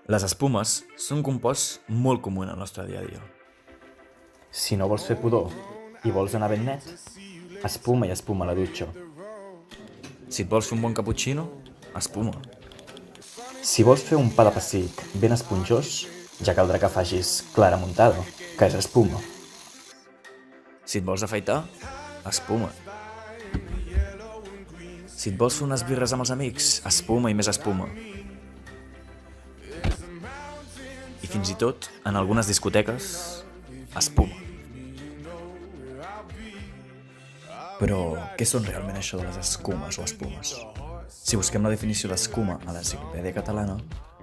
Les espumes són un compost molt comú en el nostre dia a dia. Si no vols fer pudor i vols anar ben net, espuma i espuma a la dutxa. Si et vols fer un bon cappuccino, espuma. Si vols fer un pa de pessic ben esponjós, ja caldrà que facis clara muntada, que és espuma. Si et vols afaitar, espuma. Si et vols fer unes birres amb els amics, espuma i més espuma. I fins i tot, en algunes discoteques, espuma. Però què són realment això de les escumes o espumes? Si busquem la definició d'escuma a l'Enciclopèdia Catalana,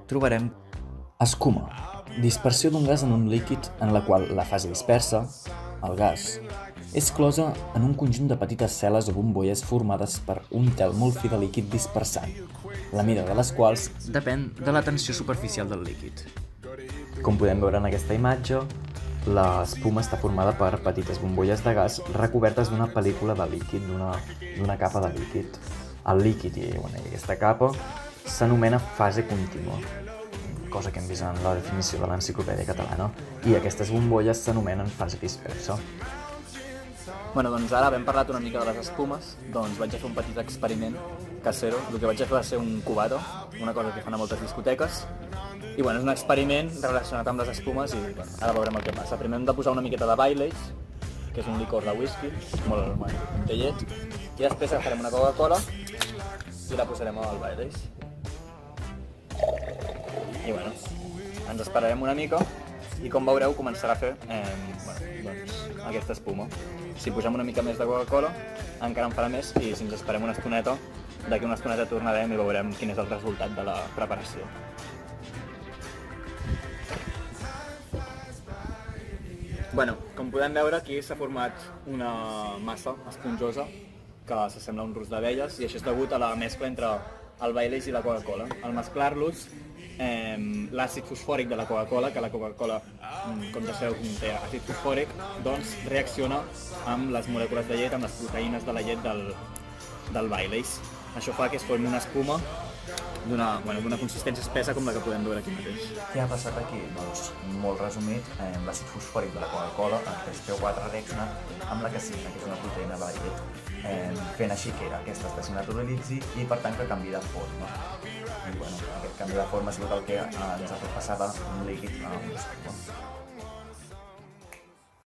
trobarem Escuma, dispersió d'un gas en un líquid en la qual la fase dispersa, el gas, és closa en un conjunt de petites cel·les o bombolles formades per un tel molt fi de líquid dispersant, la mida de les quals depèn de la tensió superficial del líquid. Com podem veure en aquesta imatge, l'espuma està formada per petites bombolles de gas recobertes d'una pel·lícula de líquid, d'una capa de líquid. El líquid i aquesta capa s'anomena fase contínua, cosa que hem vist en la definició de l'Enciclopèdia Catalana, i aquestes bombolles s'anomenen fase dispersa. Doncs ara, havent parlat una mica de les espumes, doncs vaig a fer un petit experiment casero. El que vaig a fer va ser un cubato, una cosa que fan a moltes discoteques. I és un experiment relacionat amb les espumes i ara veurem el que passa. Primer hem de posar una miqueta de Baileys, que és un licor de whisky, molt amb llet, i després agafarem una Coca-Cola i la posarem al Baileys. I ens esperarem una mica i com veureu començarà a fer aquesta espuma. Si posem una mica més de Coca-Cola encara en farà més i si ens esperem una estoneta, d'aquí una estoneta tornarem i veurem quin és el resultat de la preparació. Com podem veure, aquí s'ha format una massa esponjosa que s'assembla a un rus d'abelles i això és degut a la mescla entre el Baileys i la Coca-Cola. Al mesclar-los, l'àcid fosfòric de la Coca-Cola, que la Coca-Cola, com ja sabeu, conté àcid fosfòric, doncs reacciona amb les molècules de llet, amb les proteïnes de la llet del Baileys. Això fa que es formi una espuma d'una consistència espessa com la que podem veure aquí mateix. Què ha passat aquí? Molt resumit, l'àcid fosfòric de la Coca-Cola, el H3PO4, reacciona amb la caseïna, que és una proteïna de la llet, fent així que aquesta es desnaturalitzi i per tant que canvi de forma. I aquest canvi de forma ha sigut el que ens ha fet passar d'un líquid a una espuma.